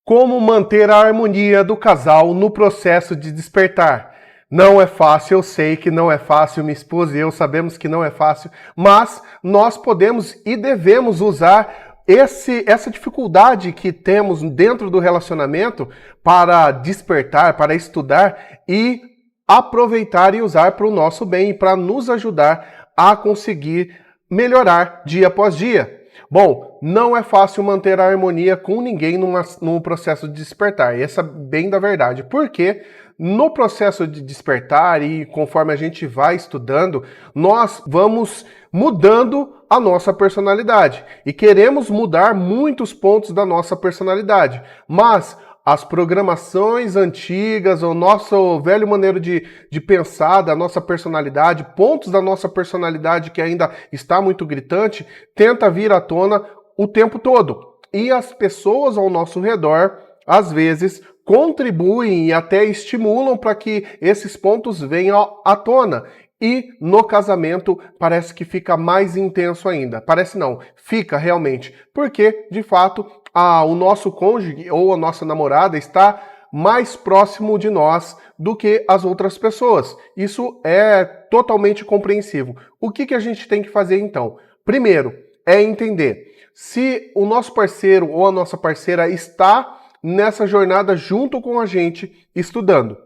Como manter a harmonia do casal no processo de despertar? Não é fácil, eu sei que não é fácil, minha esposa e eu sabemos que não é fácil, mas nós podemos e devemos usar essa dificuldade que temos dentro do relacionamento para despertar, para estudar e aproveitar e usar para o nosso bem e para nos ajudar a conseguir melhorar dia após dia. Bom, não é fácil manter a harmonia com ninguém num processo de despertar. Essa é bem da verdade. Porque no processo de despertar e conforme a gente vai estudando, nós vamos mudando a nossa personalidade. E queremos mudar muitos pontos da nossa personalidade. Mas as programações antigas, o nosso velho maneiro de pensar da nossa personalidade, pontos da nossa personalidade que ainda está muito gritante, tenta vir à tona o tempo todo. E as pessoas ao nosso redor, às vezes, contribuem e até estimulam para que esses pontos venham à tona. E no casamento parece que fica mais intenso ainda. Parece não, fica realmente. Porque, de fato, o nosso cônjuge ou a nossa namorada está mais próximo de nós do que as outras pessoas. Isso é totalmente compreensível. O que a gente tem que fazer então? Primeiro, é entender se o nosso parceiro ou a nossa parceira está nessa jornada junto com a gente estudando.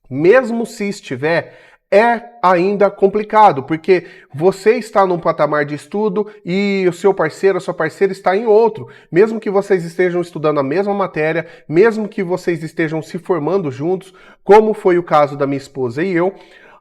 Mesmo se estiver, é ainda complicado, porque você está num patamar de estudo e o seu parceiro, a sua parceira está em outro. Mesmo que vocês estejam estudando a mesma matéria, mesmo que vocês estejam se formando juntos, como foi o caso da minha esposa e eu,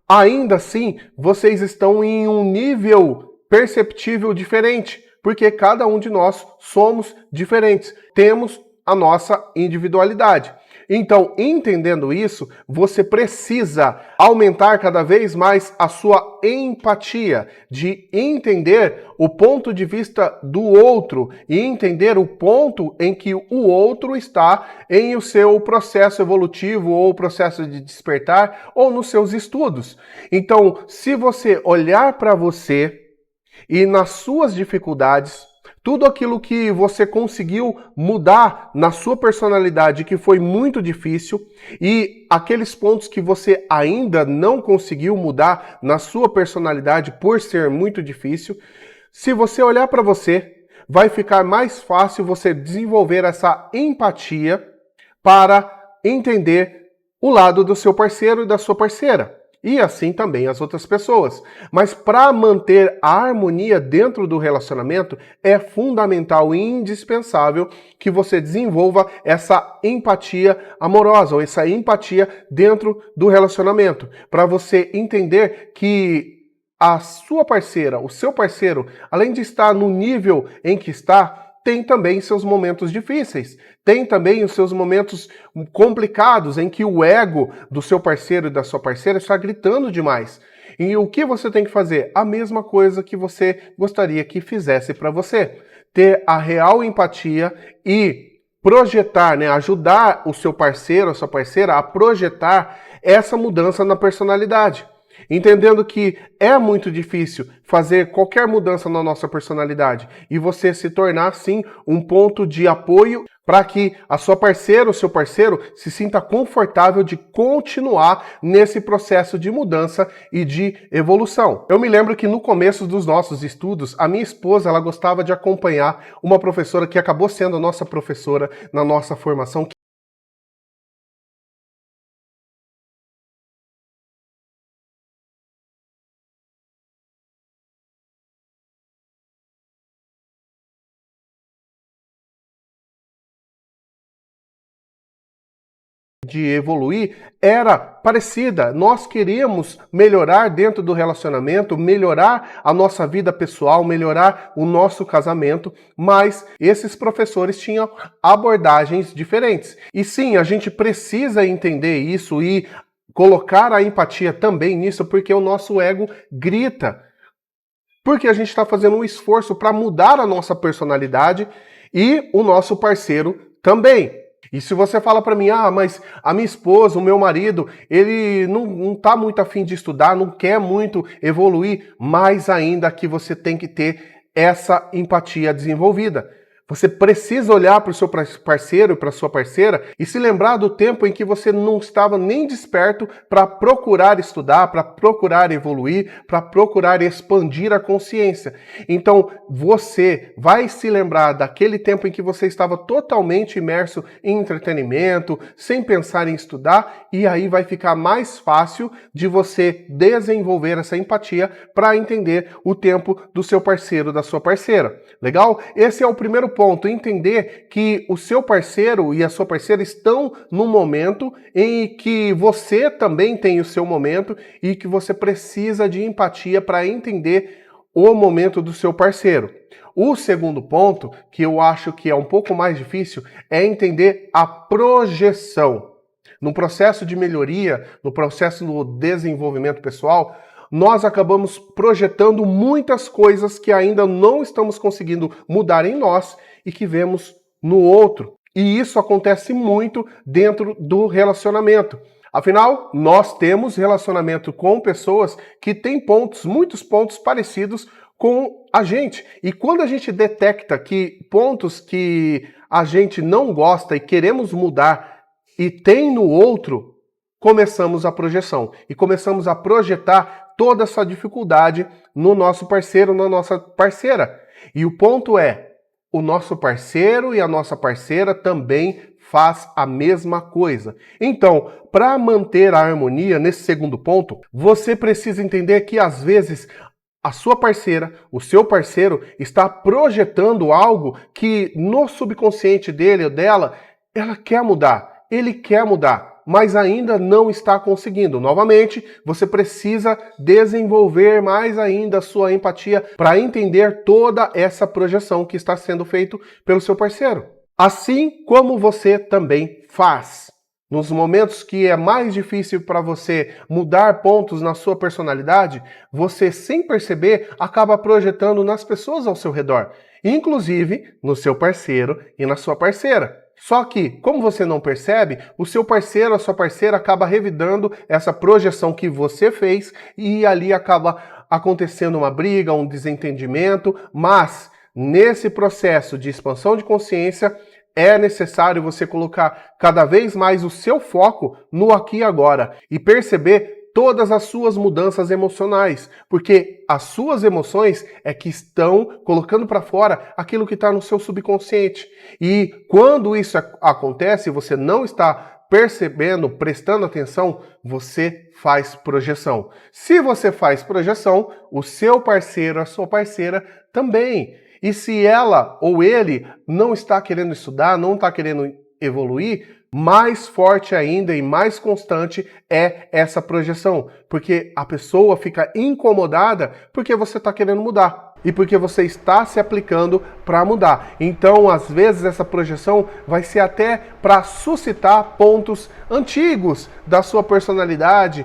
ainda assim, vocês estão em um nível perceptível diferente, porque cada um de nós somos diferentes, temos a nossa individualidade. Então, entendendo isso, você precisa aumentar cada vez mais a sua empatia, de entender o ponto de vista do outro e entender o ponto em que o outro está em o seu processo evolutivo ou processo de despertar ou nos seus estudos. Então, se você olhar para você e nas suas dificuldades, tudo aquilo que você conseguiu mudar na sua personalidade que foi muito difícil e aqueles pontos que você ainda não conseguiu mudar na sua personalidade por ser muito difícil, se você olhar para você, vai ficar mais fácil você desenvolver essa empatia para entender o lado do seu parceiro e da sua parceira. E assim também as outras pessoas. Mas para manter a harmonia dentro do relacionamento, é fundamental e indispensável que você desenvolva essa empatia amorosa, ou essa empatia dentro do relacionamento. Para você entender que a sua parceira, o seu parceiro, além de estar no nível em que está, tem também seus momentos difíceis, tem também os seus momentos complicados em que o ego do seu parceiro e da sua parceira está gritando demais. E o que você tem que fazer? A mesma coisa que você gostaria que fizesse para você. Ter a real empatia e projetar, ajudar o seu parceiro, a sua parceira a projetar essa mudança na personalidade. Entendendo que é muito difícil fazer qualquer mudança na nossa personalidade e você se tornar, sim, um ponto de apoio para que a sua parceira ou seu parceiro se sinta confortável de continuar nesse processo de mudança e de evolução. Eu me lembro que no começo dos nossos estudos, a minha esposa ela gostava de acompanhar uma professora que acabou sendo a nossa professora na nossa formação, de evoluir era parecida. Nós queríamos melhorar dentro do relacionamento, melhorar a nossa vida pessoal, melhorar o nosso casamento, mas esses professores tinham abordagens diferentes. E sim, a gente precisa entender isso e colocar a empatia também nisso, porque o nosso ego grita. Porque a gente está fazendo um esforço para mudar a nossa personalidade e o nosso parceiro também. E se você fala para mim, mas a minha esposa, o meu marido, ele não tá muito afim de estudar, não quer muito evoluir, mais ainda que você tem que ter essa empatia desenvolvida. Você precisa olhar para o seu parceiro e para a sua parceira e se lembrar do tempo em que você não estava nem desperto para procurar estudar, para procurar evoluir, para procurar expandir a consciência. Então, você vai se lembrar daquele tempo em que você estava totalmente imerso em entretenimento, sem pensar em estudar, e aí vai ficar mais fácil de você desenvolver essa empatia para entender o tempo do seu parceiro, da sua parceira. Legal? Esse é o primeiro ponto, entender que o seu parceiro e a sua parceira estão num momento em que você também tem o seu momento e que você precisa de empatia para entender o momento do seu parceiro. O segundo ponto, que eu acho que é um pouco mais difícil, é entender a projeção. No processo de melhoria, no processo do desenvolvimento pessoal, nós acabamos projetando muitas coisas que ainda não estamos conseguindo mudar em nós e que vemos no outro. E isso acontece muito dentro do relacionamento. Afinal, nós temos relacionamento com pessoas que têm muitos pontos parecidos com a gente. E quando a gente detecta que pontos que a gente não gosta e queremos mudar e tem no outro, começamos a projeção. E começamos a projetar toda essa dificuldade no nosso parceiro, na nossa parceira. E o ponto é, o nosso parceiro e a nossa parceira também faz a mesma coisa. Então, para manter a harmonia nesse segundo ponto, você precisa entender que às vezes a sua parceira, o seu parceiro está projetando algo que no subconsciente dele ou dela, ela quer mudar, ele quer mudar, mas ainda não está conseguindo. Novamente, você precisa desenvolver mais ainda a sua empatia para entender toda essa projeção que está sendo feita pelo seu parceiro. Assim como você também faz. Nos momentos que é mais difícil para você mudar pontos na sua personalidade, você, sem perceber, acaba projetando nas pessoas ao seu redor, inclusive no seu parceiro e na sua parceira. Só que, como você não percebe, o seu parceiro, a sua parceira acaba revidando essa projeção que você fez e ali acaba acontecendo uma briga, um desentendimento, mas nesse processo de expansão de consciência é necessário você colocar cada vez mais o seu foco no aqui e agora e perceber todas as suas mudanças emocionais, porque as suas emoções é que estão colocando para fora aquilo que está no seu subconsciente. E quando isso acontece, você não está percebendo, prestando atenção, você faz projeção. Se você faz projeção, o seu parceiro, a sua parceira também. E se ela ou ele não está querendo estudar, não está querendo evoluir, mais forte ainda e mais constante é essa projeção, porque a pessoa fica incomodada porque você está querendo mudar e porque você está se aplicando para mudar. Então, às vezes, essa projeção vai ser até para suscitar pontos antigos da sua personalidade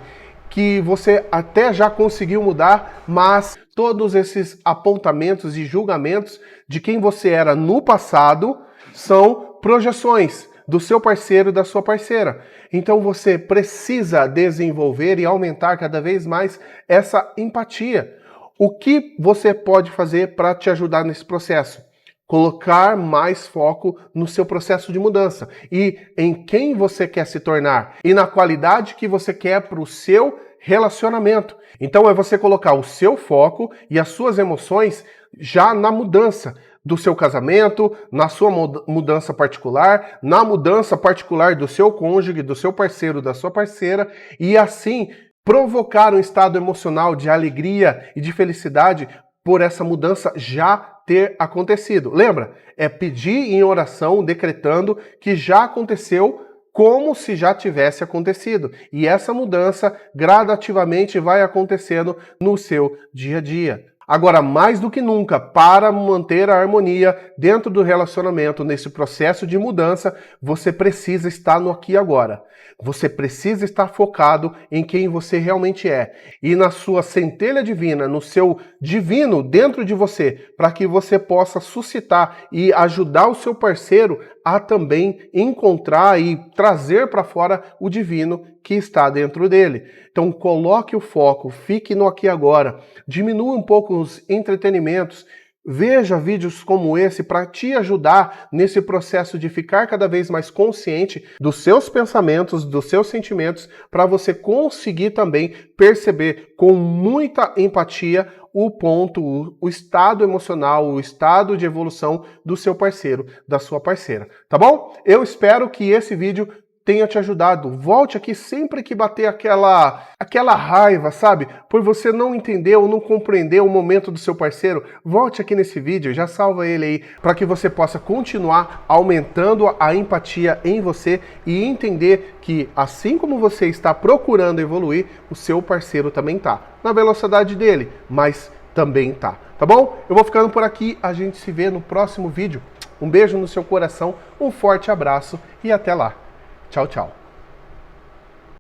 que você até já conseguiu mudar, mas todos esses apontamentos e julgamentos de quem você era no passado são projeções do seu parceiro e da sua parceira. Então você precisa desenvolver e aumentar cada vez mais essa empatia. O que você pode fazer para te ajudar nesse processo? Colocar mais foco no seu processo de mudança e em quem você quer se tornar e na qualidade que você quer para o seu relacionamento. Então é você colocar o seu foco e as suas emoções já na mudança do seu casamento, na sua mudança particular, na mudança particular do seu cônjuge, do seu parceiro, da sua parceira, e assim provocar um estado emocional de alegria e de felicidade por essa mudança já ter acontecido. Lembra? É pedir em oração, decretando que já aconteceu como se já tivesse acontecido. E essa mudança gradativamente vai acontecendo no seu dia a dia. Agora, mais do que nunca, para manter a harmonia dentro do relacionamento, nesse processo de mudança, você precisa estar no aqui e agora. Você precisa estar focado em quem você realmente é. E na sua centelha divina, no seu divino dentro de você, para que você possa suscitar e ajudar o seu parceiro a também encontrar e trazer para fora o divino que está dentro dele. Então coloque o foco, fique no aqui e agora, diminua um pouco os entretenimentos, Veja vídeos como esse para te ajudar nesse processo de ficar cada vez mais consciente dos seus pensamentos, dos seus sentimentos, para você conseguir também perceber com muita empatia o estado emocional, o estado de evolução do seu parceiro, da sua parceira, tá bom? Eu espero que esse vídeo tenha te ajudado. Volte aqui sempre que bater aquela raiva, sabe? Por você não entender ou não compreender o momento do seu parceiro. Volte aqui nesse vídeo, já salva ele aí, para que você possa continuar aumentando a empatia em você e entender que, assim como você está procurando evoluir, o seu parceiro também está na velocidade dele, mas também tá bom? Eu vou ficando por aqui, a gente se vê no próximo vídeo. Um beijo no seu coração, um forte abraço e até lá. Tchau, tchau.